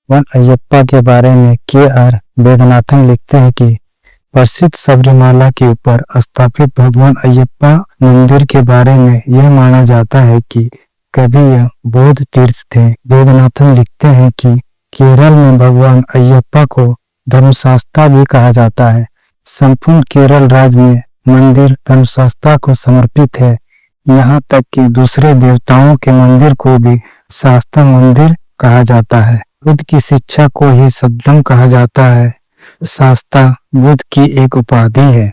One Ayyappa के बारे में के.आर. वेदनाथन लिखते हैं कि प्रसिद्ध सबरीमाला के ऊपर स्थापित भगवान अयप्पा मंदिर के बारे में यह माना जाता है कि कभी यह बौद्ध तीर्थ थे। वेदनाथन लिखते हैं कि केरल में भगवान अयप्पा को धर्मशास्ता भी कहा जाता है। संपूर्ण केरल राज्य में मंदिर धर्मशास्ता को समर्पित है। यहाँ तक कि दूसरे देवताओं के मंदिर को भी शास्ता मंदिर कहा जाता है। बुद्ध की शिक्षा को ही सद्गम कहा जाता है। शास्ता बुद्ध की एक उपाधि है।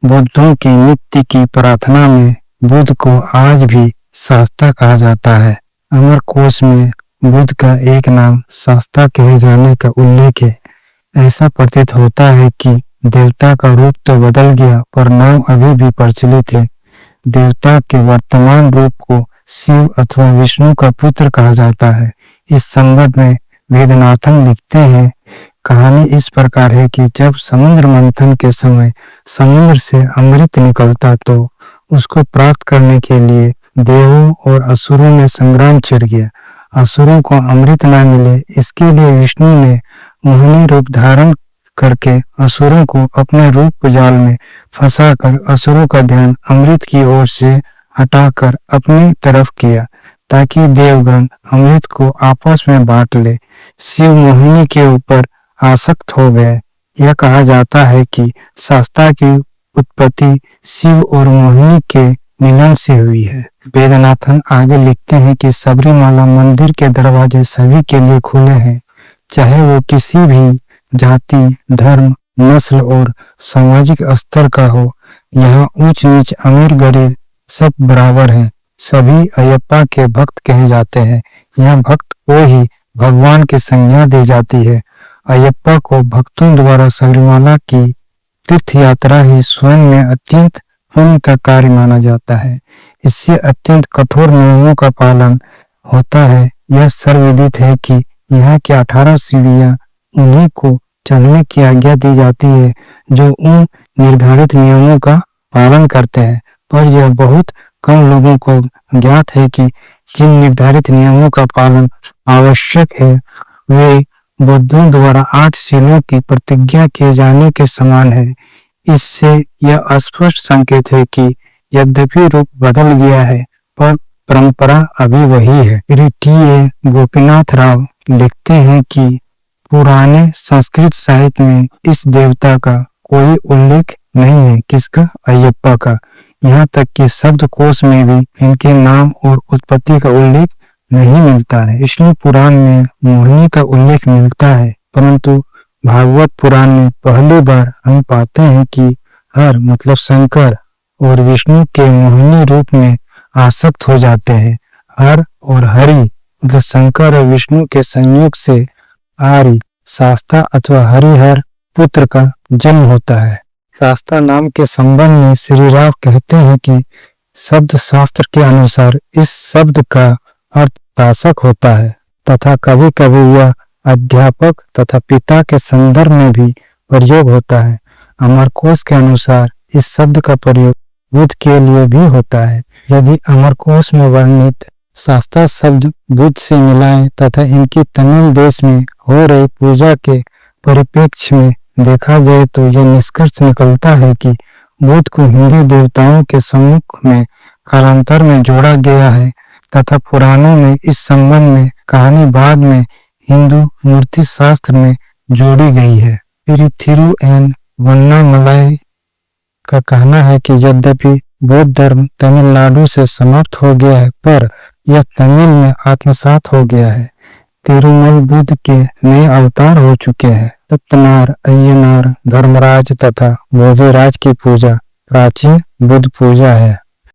बुद्धों की नित्य की प्रार्थना में बुद्ध को आज भी शास्ता कहा जाता है। अमरकोश में बुद्ध का एक नाम शास्ता कहे जाने का उल्लेख है। ऐसा प्रतीत होता है कि देवता का रूप तो बदल गया पर नाम अभी भी प्रचलित है। देवता के वर्तमान रूप को शिव अथवा विष्णु का पुत्र कहा जाता है। इस संबंध में वेदनाथन लिखते हैं, कहानी इस प्रकार है कि जब समुद्र मंथन के समय समुद्र से अमृत निकलता तो उसको प्राप्त करने के लिए देवों और असुरों में संग्राम छिड़ गया। असुरों को अमृत न मिले इसके लिए विष्णु ने मोहिनी रूप धारण करके असुरों को अपने रूप जाल में फंसाकर असुरों का ध्यान अमृत की ओर से हटाकर अपनी तरफ किया ताकि देवगण अमृत को आपस में बांट ले। शिव मोहिनी के ऊपर आसक्त हो गए। यह कहा जाता है कि शास्ता की उत्पत्ति शिव और मोहिनी के मिलन से हुई है। वेदनाथन आगे लिखते हैं कि सबरीमाला मंदिर के दरवाजे सभी के लिए खुले हैं, चाहे वो किसी भी जाति, धर्म, नस्ल और सामाजिक स्तर का हो। यहाँ ऊंच नीच, अमीर गरीब सब बराबर हैं। सभी अयप्पा के भक्त कहे जाते हैं। यहाँ भक्त को ही भगवान की संज्ञा दी जाती है। अयप्पा को भक्तों द्वारा सबरीमाला की तीर्थ यात्रा ही स्वयं में अत्यंत पुण्य का कार्य माना जाता है। इससे अत्यंत कठोर नियमों का पालन होता है। यह सर्वविदित है कि यहाँ की 18 सीढ़ियाँ उन्हीं को चढ़ने की आज्ञा दी जाती है जो उन निर्धारित नियमों का पालन करते हैं, पर यह बहुत कम लोगों को ज्ञात है कि जिन निर्धारित नियमों का पालन आवश्यक है वे बुद्धों द्वारा 8 शीलों की प्रतिज्ञा किए जाने के समान है। इससे यह स्पष्ट संकेत है कि यद्यपि रूप बदल गया है पर परंपरा अभी वही है। टी.ए. गोपीनाथ राव लिखते हैं कि पुराने संस्कृत साहित्य में इस देवता का कोई उल्लेख नहीं है। किसका? अयप्पा का। यहाँ तक कि शब्दकोश में भी इनके नाम और उत्पत्ति का उल्लेख नहीं मिलता है। विष्णु पुराण में मोहिनी का उल्लेख मिलता है, परंतु भागवत पुराण में पहली बार हम पाते हैं कि हर मतलब शंकर और विष्णु के मोहिनी रूप में आसक्त हो जाते हैं। हर और हरि मतलब शंकर और विष्णु के संयोग से आर्य, शास्ता अथवा हरिहर पुत्र का जन्म होता है। शास्ता नाम के संबंध में श्री राव कहते हैं कि शब्द शास्त्र के अनुसार इस शब्द का अर्थ शासक होता है तथा कभी कभी यह अध्यापक तथा पिता के संदर्भ में भी प्रयोग होता है। अमरकोश के अनुसार इस शब्द का प्रयोग बुद्ध के लिए भी होता है। यदि अमरकोश में वर्णित शास्ता शब्द बुद्ध से मिलाएं तथा इनकी तमिल देश में हो रही पूजा के परिप्रेक्ष्य में देखा जाए तो यह निष्कर्ष निकलता है कि बुद्ध को हिंदू देवताओं के सम्मुख में कालांतर में जोड़ा गया है तथा पुराणों में इस संबंध में कहानी बाद में हिंदू मूर्ति शास्त्र में जोड़ी गई है। थिरु एन वन्नामलाई का कहना है कि यद्यपि बौद्ध धर्म तमिलनाडु से समाप्त हो गया है पर यह तमिल में आत्मसात हो गया है। तिरुमल बुद्ध के नए अवतार हो चुके हैं। सत्यनार, अय्यनार, धर्मराज तथा बोधिराज की पूजा प्राचीन बुद्ध पूजा है।